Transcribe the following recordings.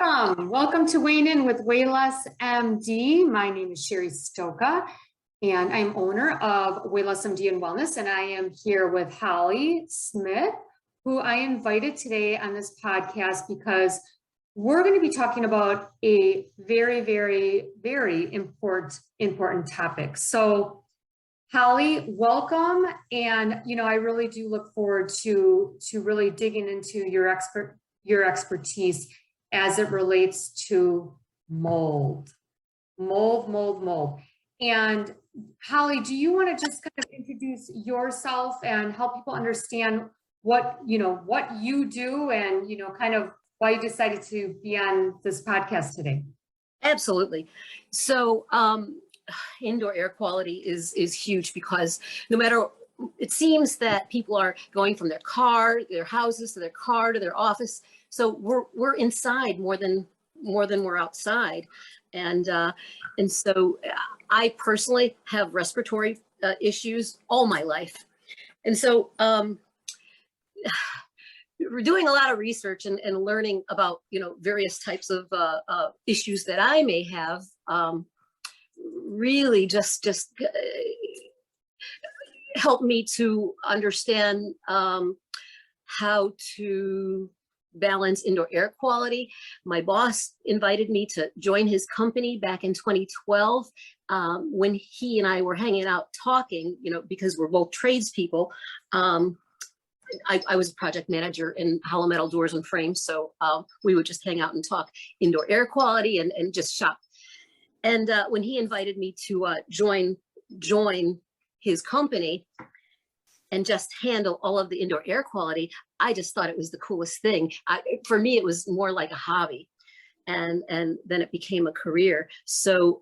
Welcome to Weighing In with Wayless MD. My name is Sherry Stoka, and I'm owner of Wayless MD and Wellness, and I am here with Holly Smith, who I invited today on this podcast because we're going to be talking about a very, very, very important topic. So, Holly, welcome, and I really do look forward to really digging into your expertise as it relates to mold. And Holly, do you want to just kind of introduce yourself and help people understand what you do and, kind of why you decided to be on this podcast today? Absolutely. So indoor air quality is huge because no matter, it seems that people are going from their houses to their car to their office. So we're inside more than we're outside, and so I personally have respiratory issues all my life, and so we're doing a lot of research and learning about various types of issues that I may have. Really, just help me to understand how to balance indoor air quality. My boss invited me to join his company back in 2012 when he and I were hanging out talking, because we're both tradespeople. I was a project manager in hollow metal doors and frames, so we would just hang out and talk indoor air quality and just shop. And when he invited me to join his company and just handle all of the indoor air quality, I just thought it was the coolest thing. For me, it was more like a hobby, and then it became a career. So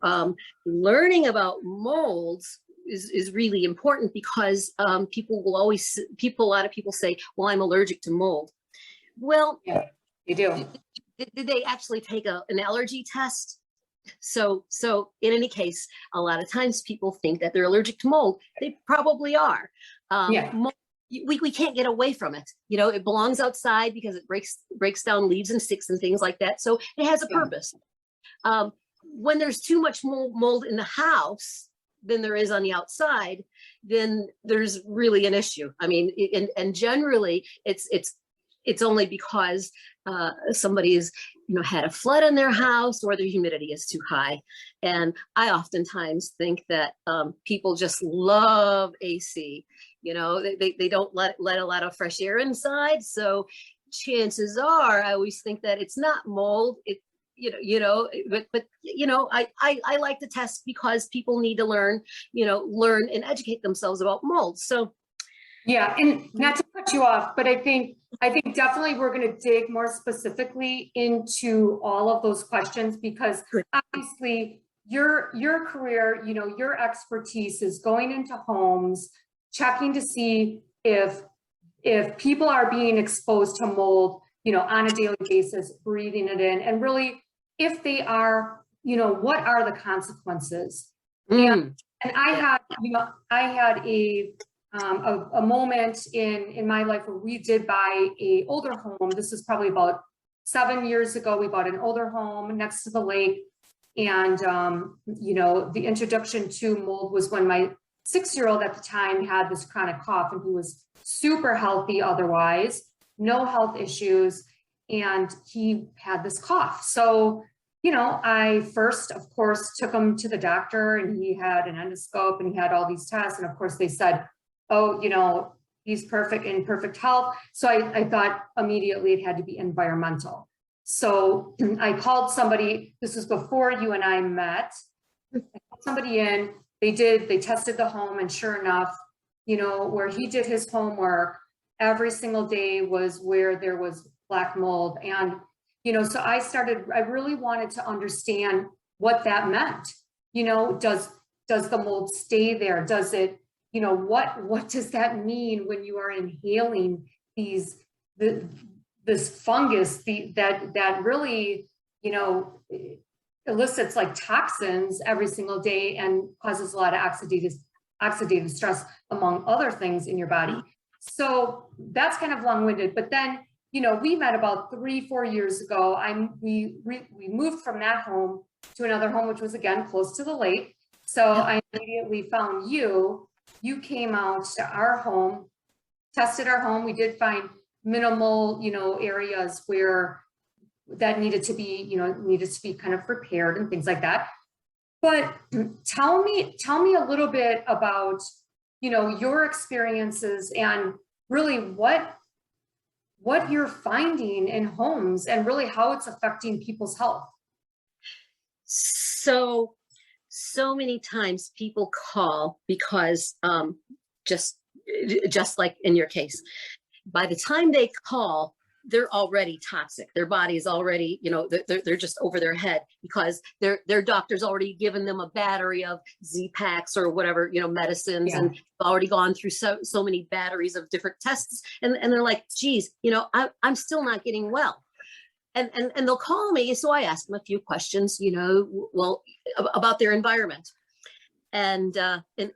learning about molds is really important because a lot of people say, well, I'm allergic to mold. Well, yeah, you do. Did they actually take an allergy test? So in any case, a lot of times people think that they're allergic to mold. They probably are. Mold, we can't get away from it. It belongs outside because it breaks down leaves and sticks and things like that. So it has a purpose. When there's too much mold in the house than there is on the outside, then there's really an issue. I mean, and generally it's only because somebody has had a flood in their house or the humidity is too high. And I oftentimes think that people just love AC. They don't let a lot of fresh air inside. So chances are, I always think that it's not mold. But I like to test because people need to learn and educate themselves about mold. So yeah, and not to cut you off, but I think definitely we're going to dig more specifically into all of those questions because obviously your career, your expertise is going into homes, checking to see if people are being exposed to mold, on a daily basis, breathing it in, and really if they are, what are the consequences? And I had a moment in my life where we did buy a older home. This is probably about 7 years ago. We bought an older home next to the lake. And, the introduction to mold was when my 6-year-old at the time had this chronic cough, and he was super healthy otherwise, no health issues. And he had this cough. So, I first, of course, took him to the doctor, and he had an endoscope and he had all these tests. And of course they said, oh, he's in perfect health. So I thought immediately it had to be environmental. So I called somebody, this was before you and I met, I called somebody in, they tested the home, and sure enough, where he did his homework, every single day was where there was black mold. And, so I really wanted to understand what that meant. Does the mold stay there? Does it, what does that mean when you are inhaling this fungus that really, elicits like toxins every single day and causes a lot of oxidative stress, among other things in your body. So that's kind of long-winded. But then, we met about 3-4 years ago. We moved from that home to another home, which was again close to the lake. So I immediately found you. You came out to our home, tested our home. We did find minimal, areas where that needed to be kind of repaired and things like that. But tell me a little bit about, your experiences and really what you're finding in homes and really how it's affecting people's health. So many times people call because just like in your case, by the time they call, they're already toxic. Their body is already, they're just over their head because their doctor's already given them a battery of Z-Packs or whatever, medicines, and already gone through so many batteries of different tests. And they're like, geez, I'm still not getting well. And they'll call me. So I ask them a few questions, about their environment and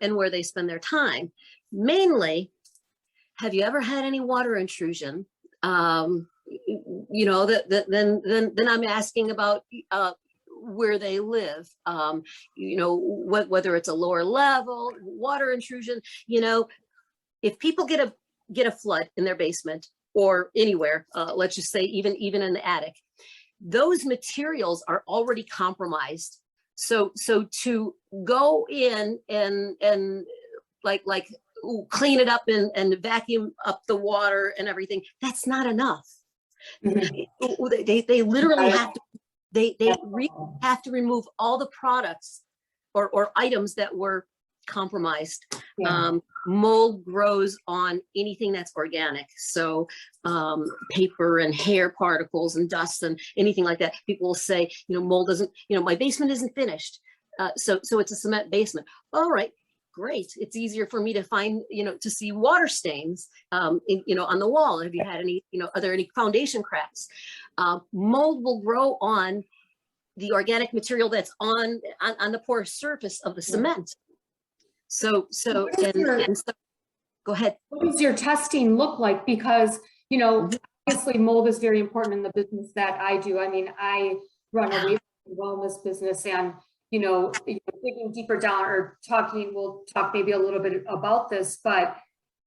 where they spend their time. Mainly, have you ever had any water intrusion? Then I'm asking about where they live, whether it's a lower level water intrusion. If people get a flood in their basement or anywhere, let's just say even in the attic, those materials are already compromised. So to go in and like clean it up and vacuum up the water and everything, that's not enough. They literally have to, they really have to remove all the products or items that were compromised. Mold grows on anything that's organic. So paper and hair particles and dust and anything like that. People will say, mold doesn't, my basement isn't finished. So it's a cement basement. All right, great. It's easier for me to find, to see water stains, on the wall. Have you had any, are there any foundation cracks? Mold will grow on the organic material that's on the porous surface of the cement. So go ahead. What does your testing look like? Because, obviously mold is very important in the business that I do. I mean, I run a weight wellness business and, digging deeper down or we'll talk maybe a little bit about this, but,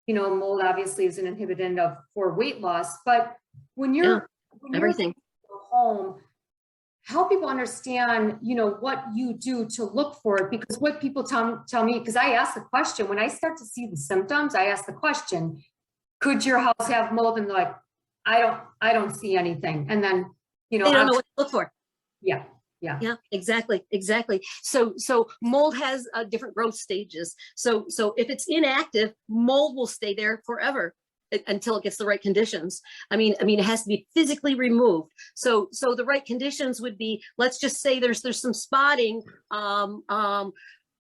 mold obviously is an inhibitor for weight loss. But when you're everything home, help people understand, what you do to look for it. Because what people tell me, because I ask the question, when I start to see the symptoms, I ask the question, could your house have mold? And they're like, I don't see anything. And then, they don't know what to look for. Yeah, exactly. So mold has different growth stages. So if it's inactive, mold will stay there forever until it gets the right conditions. I mean, it has to be physically removed. So the right conditions would be, let's just say there's some spotting. I'm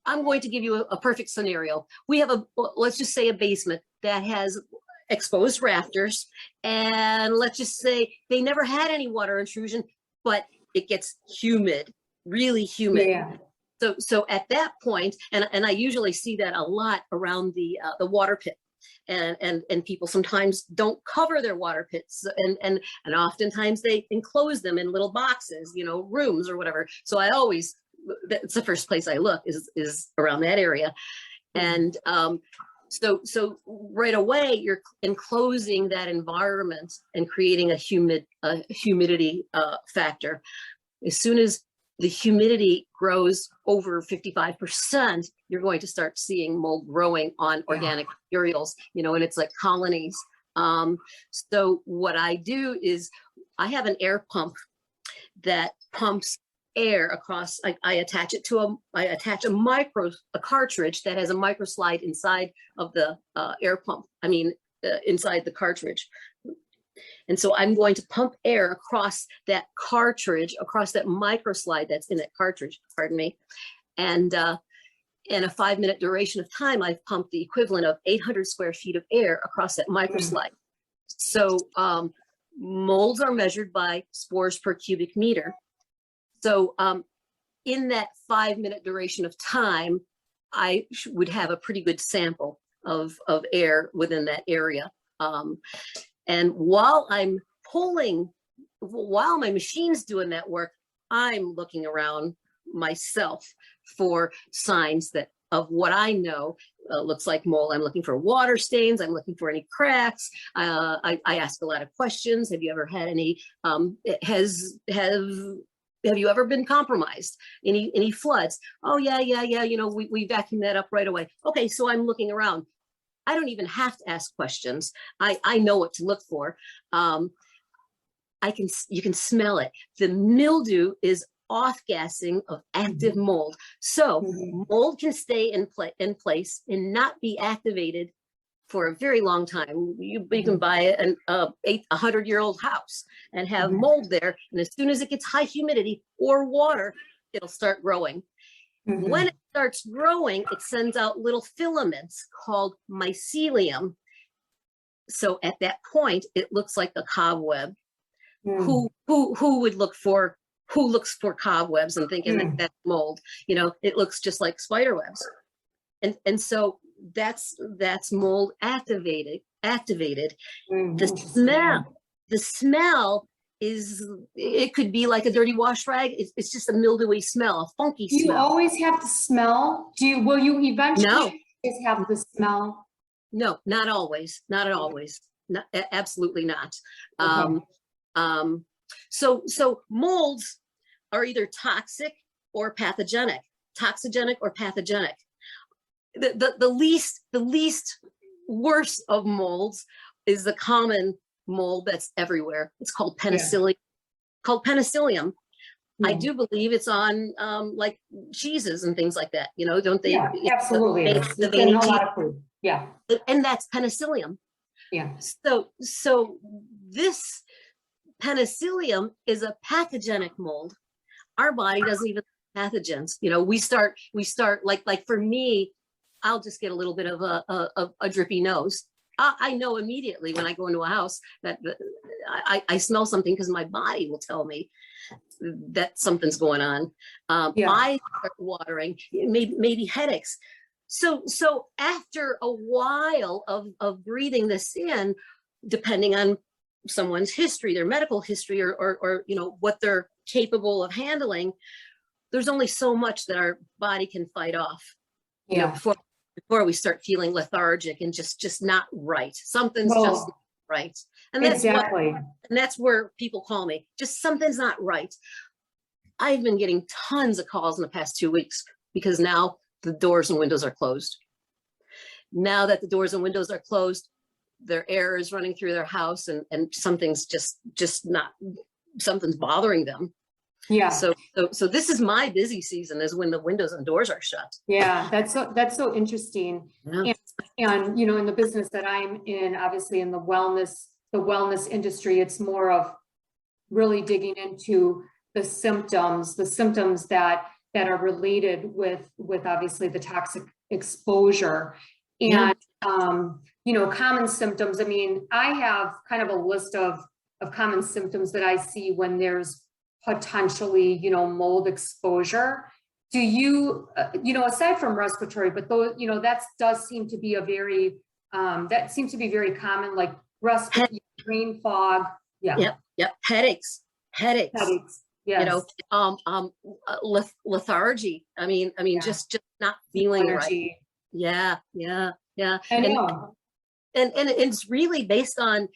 going to give you a perfect scenario. We have let's just say a basement that has exposed rafters, and let's just say they never had any water intrusion, but it gets humid, really humid. Yeah. So at that point, and I usually see that a lot around the water pit. And people sometimes don't cover their water pits, and oftentimes they enclose them in little boxes, rooms or whatever. So that's the first place I look is around that area. And so right away you're enclosing that environment and creating a humidity factor. As soon as the humidity grows over 55%, you're going to start seeing mold growing on organic materials, and it's like colonies. So what I do is I have an air pump that pumps air across. I attach it to a cartridge that has a microslide inside of the air pump. Inside the cartridge. And so I'm going to pump air across that cartridge, across that microslide that's in that cartridge, and in a 5-minute duration of time, I've pumped the equivalent of 800 square feet of air across that microslide. So molds are measured by spores per cubic meter. So in that 5-minute duration of time, I would have a pretty good sample of air within that area. And while I'm pulling, while my machine's doing that work, I'm looking around myself for signs that of what I know looks like mold. I'm looking for water stains. I'm looking for any cracks. I ask a lot of questions. Have you ever had any, have you ever been compromised? Any floods? Oh yeah, you know, we vacuum that up right away. Okay, so I'm looking around. I don't even have to ask questions. I know what to look for. You can smell it. The mildew is off-gassing of active mold. So mold can stay in place and not be activated for a very long time. You can buy a 100-year-old house and have mold there, and as soon as it gets high humidity or water, it'll start growing. When it starts growing, it sends out little filaments called mycelium. So at that point, it looks like a cobweb. Who looks for cobwebs and thinking that that's mold? You know, it looks just like spider webs. And so that's mold activated. The smell is, it could be like a dirty wash rag. It's just a mildewy smell, a funky smell. Do you always have the smell? Will you eventually just have the smell? No, not always. Not always. Absolutely not. Okay. So molds are either toxic or pathogenic, toxigenic or pathogenic. The least worst of molds is the common mold that's everywhere. It's called penicillium. I do believe it's on like cheeses and things like that. You know, don't they? Yeah, absolutely. It's in a lot of food. Yeah. And that's penicillium. Yeah. So this penicillium is a pathogenic mold. Our body doesn't even have pathogens. You know, we start like for me, I'll just get a little bit of a drippy nose. I know immediately when I go into a house that I smell something because my body will tell me that something's going on. I start watering, maybe headaches. So after a while of breathing this in, depending on someone's history, their medical history, or you know what they're capable of handling, there's only so much that our body can fight off. You know, before we start feeling lethargic and just not right. Something's just not right. And that's that's where people call me. Just something's not right. I've been getting tons of calls in the past 2 weeks because now the doors and windows are closed. Now that the doors and windows are closed, their air is running through their house and something's just not, something's bothering them. Yeah. So this is my busy season, is when the windows and doors are shut. Yeah, that's so interesting. Yeah. And you know, in the business that I'm in, obviously in the wellness industry, it's more of really digging into the symptoms that are related with obviously the toxic exposure. And you know, common symptoms. I mean, I have kind of a list of common symptoms that I see when there's potentially, you know, mold exposure. Do you, you know, aside from respiratory, but those, you know, does seem to be a very, that seems to be very common, like respiratory, brain fog. Yeah. Yep. Headaches. Yeah. You know, lethargy. I mean, just not feeling right. Yeah. I know. And it's really based on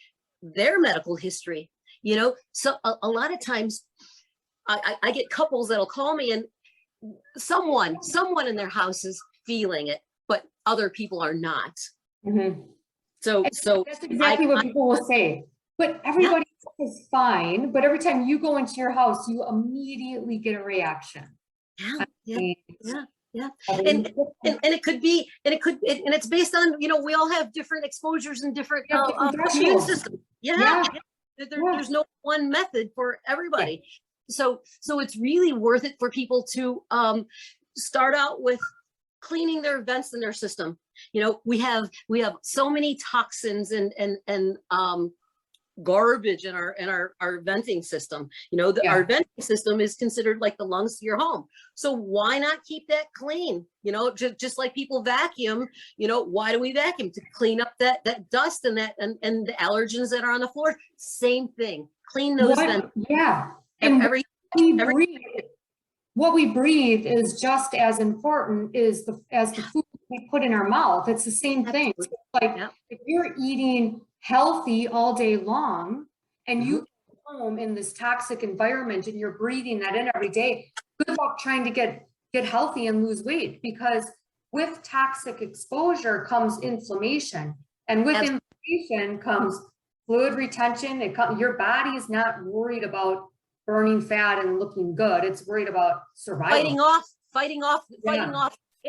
their medical history, you know. So a lot of times I get couples that'll call me and someone in their house is feeling it, but other people are not. So that's exactly what people will say. But everybody is fine. But every time you go into your house, you immediately get a reaction. Yeah. And it could be, and it's based on, you know, we all have different exposures and different immune systems. There's no one method for everybody. So it's really worth it for people to start out with cleaning their vents in their system. You know, we have so many toxins and garbage in our venting system. You know, our venting system is considered like the lungs to your home. So why not keep that clean? You know, just like people vacuum, you know, why do we vacuum? To clean up that dust and and the allergens that are on the floor. Same thing. Clean those vents. Yeah. And what we breathe is just as important as the food we put in our mouth. It's the same thing. So like if you're eating healthy all day long and you go home in this toxic environment and you're breathing that in every day, good luck trying to get healthy and lose weight, because with toxic exposure comes inflammation, and with inflammation comes fluid retention. Your body is not worried about burning fat and looking good. It's worried about survival. Fighting off.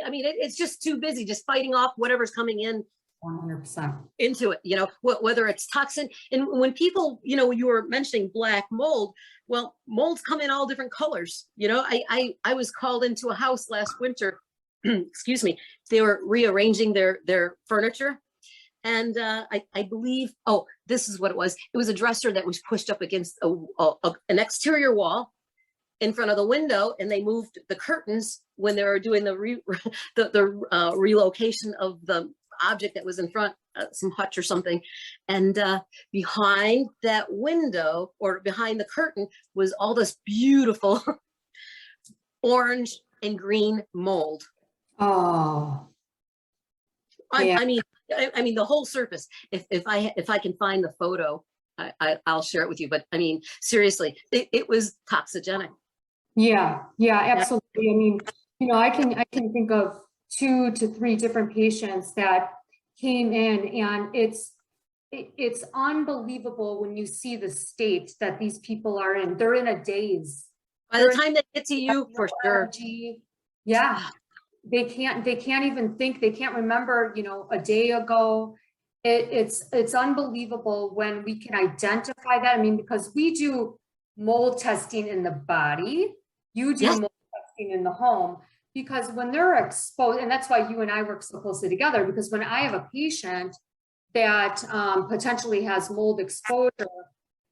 I mean, it's just too busy just fighting off whatever's coming in 100% into it, you know, whether it's toxin. And when people, you know, you were mentioning black mold, well, molds come in all different colors. You know, I was called into a house last winter, excuse me, they were rearranging their furniture. And I believe, oh, this is what it was. It was a dresser that was pushed up against an exterior wall in front of the window, and they moved the curtains when they were doing the relocation of the object that was in front, some hutch or something. And behind that window, or behind the curtain, was all this beautiful orange and green mold. Oh, yeah. I mean, the whole surface. If I can find the photo, I'll share it with you. But I mean, seriously, it was toxigenic. Yeah, absolutely. I mean, you know, I can think of 2 to 3 different patients that came in, and it's unbelievable when you see the state that these people are in. They're in a daze. By the time they get to you, for sure. Yeah. They can't even think, they can't remember, you know, a day ago. It's unbelievable when we can identify that. I mean, because we do mold testing in the body, you do mold testing in the home, because when they're exposed, and that's why you and I work so closely together, because when I have a patient that potentially has mold exposure,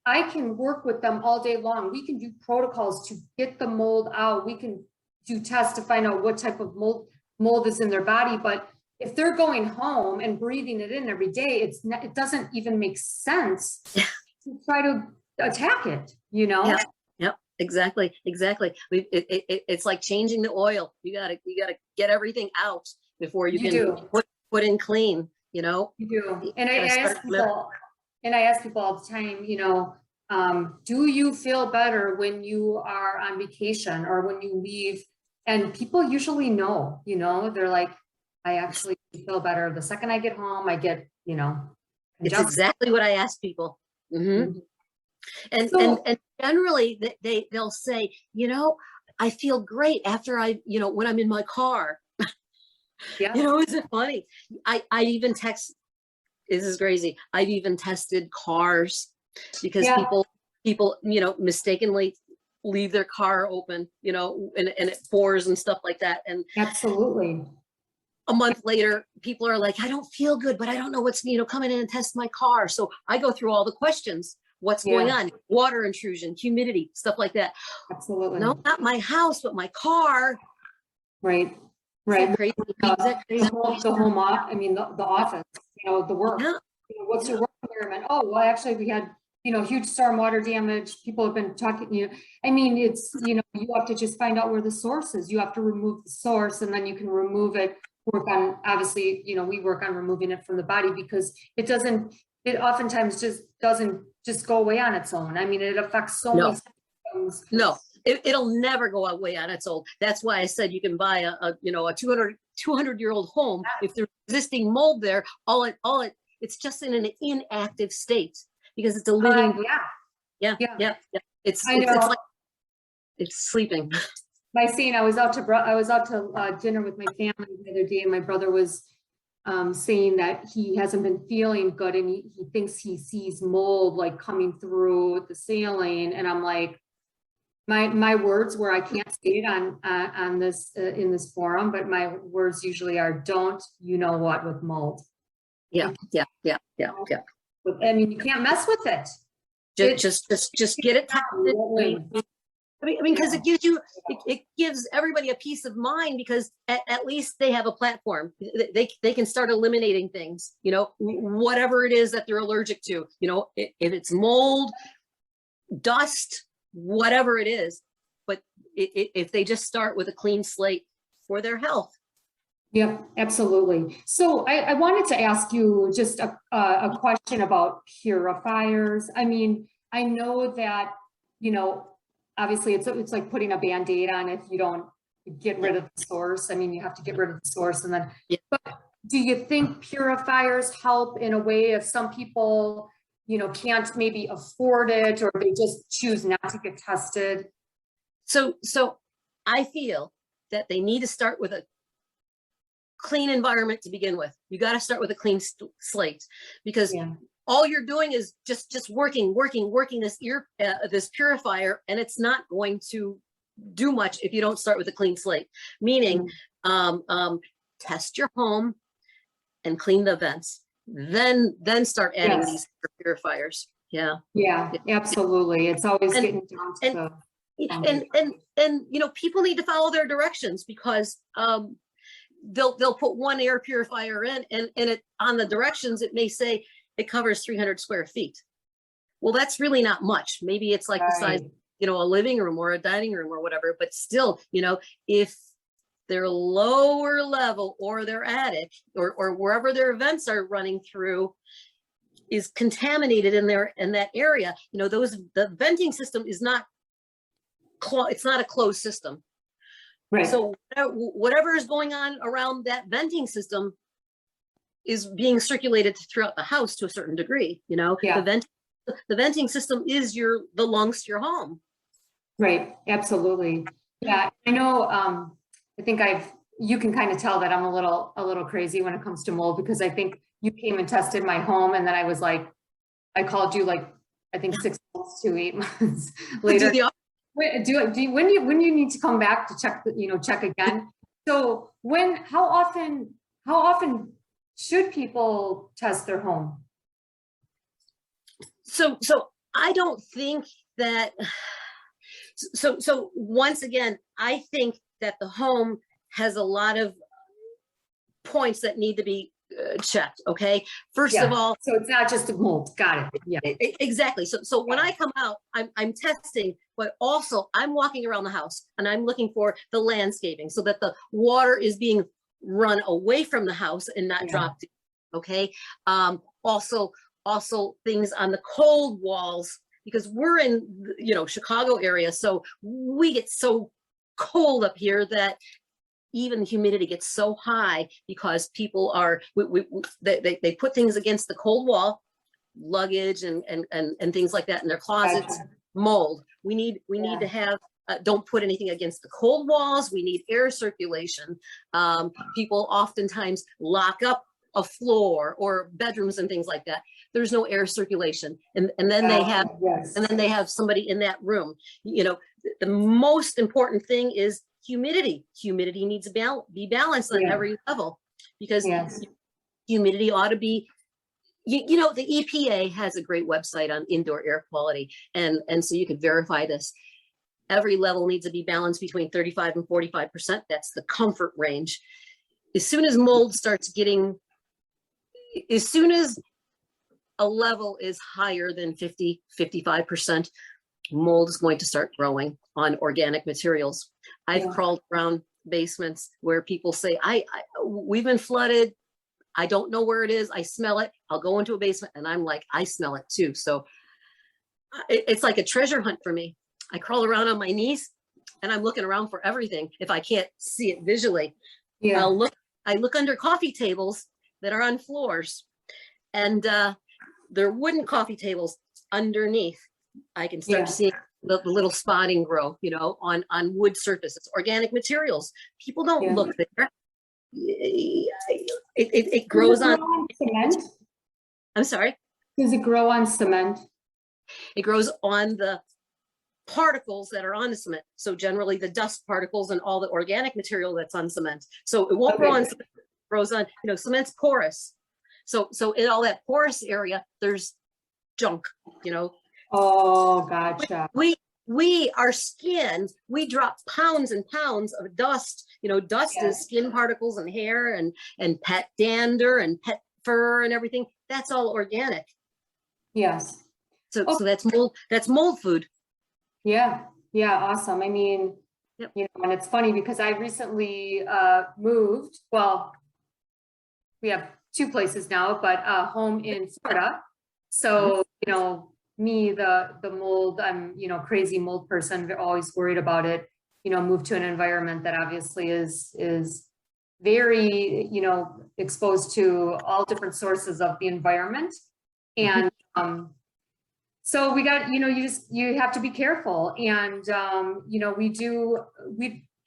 I can work with them all day long. We can do protocols to get the mold out. We can do tests to find out what type of mold is in their body. But if they're going home and breathing it in every day, it doesn't even make sense to try to attack it, you know? Yep, exactly. It's like changing the oil. You gotta get everything out before you can put in clean, you know? You do. And I ask people all the time, you know, do you feel better when you are on vacation or when you leave? And people usually know, you know, they're like, I actually feel better the second I get home. I get, you know, it's exactly what I ask people. And generally they'll say, you know, I feel great after you know, when I'm in my car. You know, isn't it funny? I even text, this is crazy. I've even tested cars, because people, you know, mistakenly leave their car open, you know, and it pours and stuff like that. And absolutely, a month later, people are like, I don't feel good, but I don't know what's, you know, coming in and test my car. So I go through all the questions. What's going on? Water intrusion, humidity, stuff like that. Absolutely. No, not my house, but my car. Right. Is that crazy? The home office, I mean, the office, you know, the work. You know, what's your work environment? Oh, well, actually, we had, you know, huge stormwater damage. People have been talking, you know, I mean, it's, you know, you have to just find out where the source is. You have to remove the source, and then you can remove it, work on, obviously, you know, we work on removing it from the body, because it oftentimes just doesn't just go away on its own. I mean, it affects so many systems. No, it'll never go away on its own. That's why I said you can buy a you know, a 200-year-old home. If there's existing mold there, it's just in an inactive state, because it's a living. It's like it's sleeping. By saying I was out to dinner with my family the other day, and my brother was saying that he hasn't been feeling good, and he thinks he sees mold like coming through the ceiling. And I'm like, my words were, I can't say it on this in this forum, but my words usually are, don't you know what with mold. Yeah. I mean, you can't mess with it. Just get it tested. I mean, because it gives you, it gives everybody a peace of mind, because at least they have a platform. They can start eliminating things, you know, whatever it is that they're allergic to, you know, if it's mold, dust, whatever it is. But if they just start with a clean slate for their health. Yeah, absolutely. So I wanted to ask you just a question about purifiers. I mean, I know that, you know, obviously it's like putting a Band-Aid on if you don't get rid of the source. I mean, you have to get rid of the source, and then, but do you think purifiers help in a way if some people, you know, can't maybe afford it, or they just choose not to get tested? So I feel that they need to start with a clean environment to begin with. You got to start with a clean slate, because all you're doing is just working this purifier, and it's not going to do much if you don't start with a clean slate. Meaning, test your home and clean the vents, then start adding these purifiers. Yeah, absolutely. It's always getting down to and you know, people need to follow their directions, because they'll put one air purifier in, and it on the directions it may say it covers 300 square feet. Well, that's really not much. Maybe it's like the size, you know, a living room or a dining room or whatever. But still, you know, if their lower level or their attic or wherever their vents are running through is contaminated in that area, you know, the venting system is not it's not a closed system. Right. So whatever is going on around that venting system is being circulated throughout the house to a certain degree. You know, the venting system is the lungs to your home. Right. Absolutely. Yeah. I know. I think you can kind of tell that I'm a little crazy when it comes to mold, because I think you came and tested my home, and then I was like, I called you like, I think 6 months to 8 months later. When you need to come back to check, check again. So how often should people test their home? So I don't think that, so once again, I think that the home has a lot of points that need to be checked. Okay. First of all, so it's not just a mold. Got it. Yeah, exactly. So when I come out, I'm testing, but also I'm walking around the house and I'm looking for the landscaping so that the water is being run away from the house and not dropped. Okay. Also things on the cold walls, because we're in, Chicago area. So we get so cold up here that even the humidity gets so high because people are, they put things against the cold wall, luggage and things like that in their closets. Mold. We need to have, don't put anything against the cold walls. We need air circulation. People oftentimes lock up a floor or bedrooms and things like that. There's no air circulation. And then they have, and then they have somebody in that room. The most important thing is humidity. Humidity needs to be balanced on every level, because humidity ought to be, the EPA has a great website on indoor air quality. And so you could verify this. Every level needs to be balanced between 35 and 45%. That's the comfort range. As soon as mold starts getting, as soon as a level is higher than 50, 55%, mold is going to start growing on organic materials. I've crawled around basements where people say, we've been flooded. I don't know where it is. I smell it. I'll go into a basement and I'm like, I smell it too. So it's like a treasure hunt for me. I crawl around on my knees and I'm looking around for everything. If I can't see it visually, I look under coffee tables that are on floors, and they're wooden coffee tables underneath. I can start seeing the little spotting grow, on wood surfaces, organic materials. People don't look there. It grows on cement. I'm sorry. Does it grow on cement? It grows on the particles that are on the cement. So generally the dust particles and all the organic material that's on cement. So it won't grow on cement. It grows on, cement's porous. So in all that porous area, there's junk, Oh, gotcha. Our skin, we drop pounds and pounds of dust. Dust is skin particles and hair and pet dander and pet fur and everything. That's all organic. Yes. So that's mold food. Yeah. Yeah. Awesome. I mean, Yep. And it's funny because I recently moved. Well, we have two places now, but home in Florida. So, me, the mold, I'm, crazy mold person, always worried about it, move to an environment that obviously is very, exposed to all different sources of the environment. And so we got, you have to be careful. And,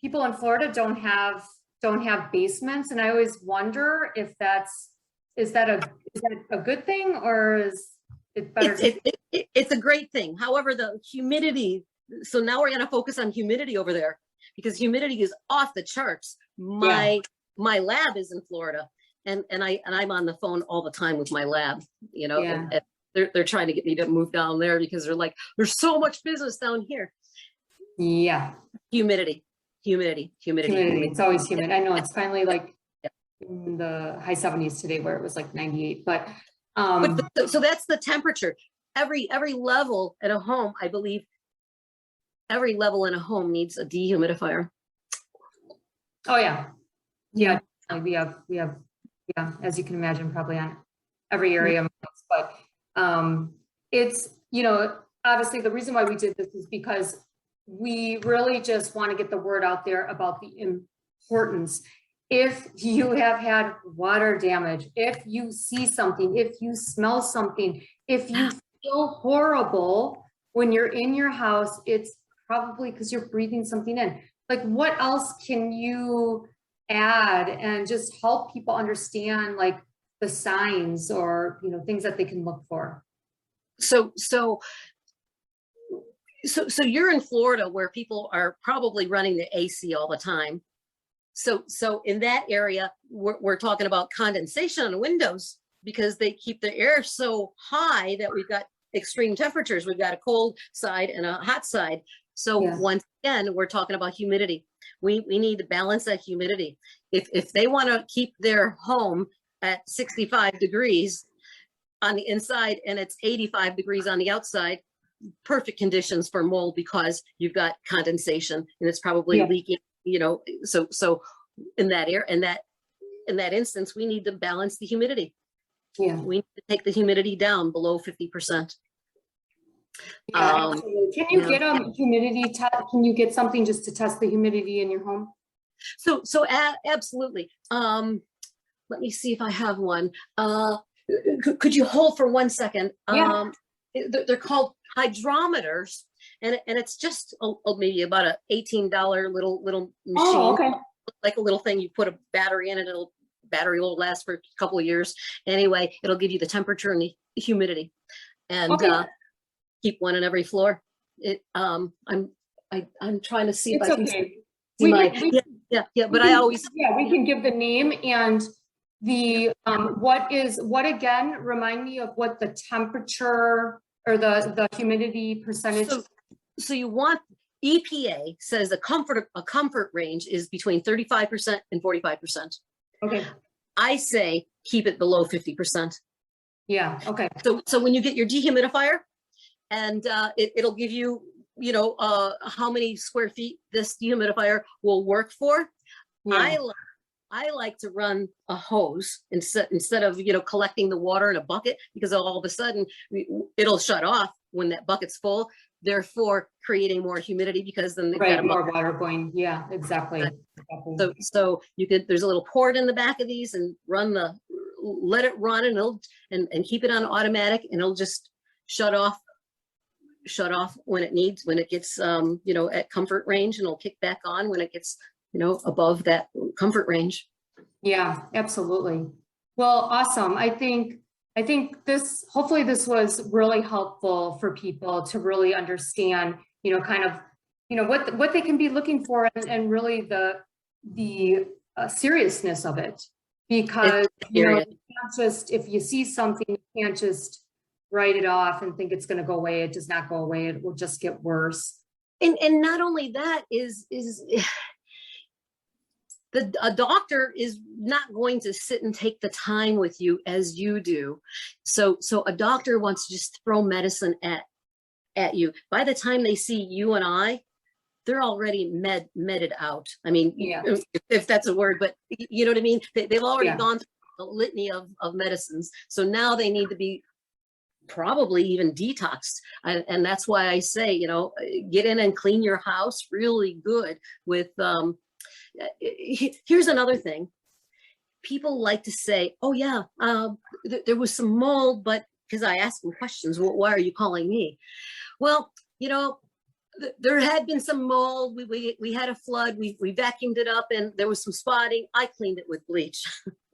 people in Florida don't have basements. And I always wonder if is that a good thing, or is it better? It's a great thing. However, the humidity, so now we're going to focus on humidity over there because humidity is off the charts. My lab is in Florida and I'm on the phone all the time with my lab, and they're trying to get me to move down there because they're like, there's so much business down here. Yeah. Humidity. It's always humid. I know it's finally like in the high 70s today where it was like 98, but so that's the temperature. Every level at a home, I believe every level in a home needs a dehumidifier. Oh yeah. Yeah. We have, as you can imagine, probably on every area, but it's, obviously the reason why we did this is because we really just want to get the word out there about the importance. If you have had water damage, if you see something, if you smell something, if you feel horrible when you're in your house, it's probably because you're breathing something in. Like, what else can you add and just help people understand like the signs or, things that they can look for? So you're in Florida where people are probably running the AC all the time. So in that area, we're talking about condensation on windows because they keep the air so high that we've got extreme temperatures. We've got a cold side and a hot side. So once again, we're talking about humidity. We need to balance that humidity. If they want to keep their home at 65 degrees on the inside and it's 85 degrees on the outside, perfect conditions for mold because you've got condensation and it's probably leaking. So in that in that instance, we need to balance the humidity. Yeah, we need to take the humidity down below 50%. Yeah, can you get a humidity test? Can you get something just to test the humidity in your home? So absolutely. Let me see if I have one. Could you hold for 1 second? Yeah. They're called hydrometers. And it's just maybe about a $18 little machine. Oh, okay. Like a little thing you put a battery in it. Battery will last for a couple of years. Anyway, it'll give you the temperature and the humidity. And keep one on every floor. I'm trying to see if I can see but I always we can give the name and the what again, remind me of what the temperature or the humidity percentage. So you want, EPA says a comfort range is between 35% and 45%. Okay. I say keep it below 50%. Yeah. Okay. So when you get your dehumidifier and it'll give you, how many square feet this dehumidifier will work for. Yeah. I like to run a hose instead of, collecting the water in a bucket because all of a sudden it'll shut off when that bucket's full, therefore creating more humidity because then they've got more water going. Yeah, exactly. So you could, there's a little port in the back of these and let it run and keep it on automatic and it'll just shut off when it gets, at comfort range, and it'll kick back on when it gets, above that comfort range. Yeah, absolutely. Well, awesome. I think hopefully this was really helpful for people to really understand, kind of, what they can be looking for and really the seriousness of it, because, you can't just, if you see something, you can't just write it off and think it's going to go away. It does not go away. It will just get worse. And not only that is a doctor is not going to sit and take the time with you as you do. So a doctor wants to just throw medicine at you. By the time they see you and I, they're already meted out. I mean, Yeah. if that's a word, but you know what I mean? They've already gone through a litany of medicines. So now they need to be probably even detoxed. And that's why I say, you know, get in and clean your house really good with, here's another thing. People like to say, oh yeah, there was some mold, but because I asked them questions, well, why are you calling me? Well, you know, there had been some mold. We had a flood. We vacuumed it up and there was some spotting. I cleaned it with bleach.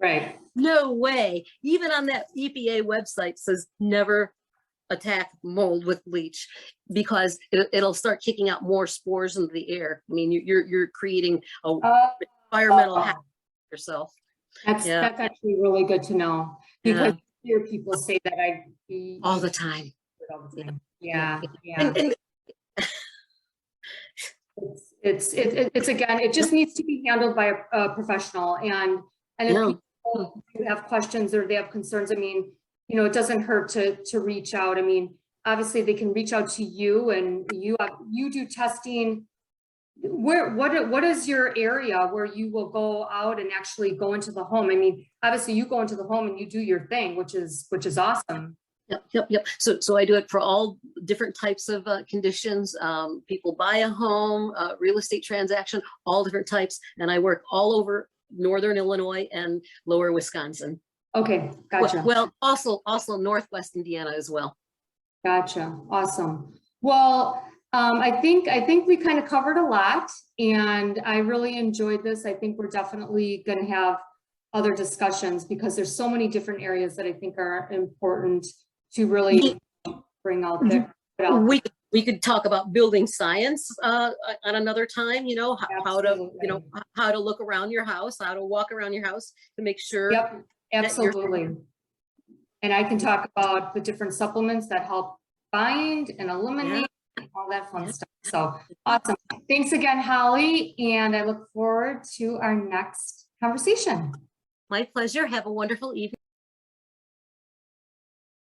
Right. No way. Even on that EPA website says never attack mold with bleach because it'll start kicking out more spores into the air. I mean, you're creating a environmental hazard yourself. That's actually really good to know because I hear people say that all the time. Yeah. And it's again, it just needs to be handled by a professional. And if people who have questions or they have concerns, I mean, you know, it doesn't hurt to reach out. I mean, obviously they can reach out to you and you do testing. What is your area where you will go out and actually go into the home? I mean, obviously you go into the home and you do your thing, which is awesome. Yep. So I do it for all different types of conditions. People buy a home, real estate transaction, all different types. And I work all over Northern Illinois and Lower Wisconsin. Okay, gotcha. Well, also Northwest Indiana as well. Gotcha. Awesome. Well, I think we kind of covered a lot and I really enjoyed this. I think we're definitely going to have other discussions because there's so many different areas that I think are important to really bring out there. We could talk about building science at another time, you know, how to look around your house, how to walk around your house to make sure. Yep, absolutely. And I can talk about the different supplements that help bind and eliminate all that fun stuff. So awesome. Thanks again, Holly. And I look forward to our next conversation. My pleasure. Have a wonderful evening.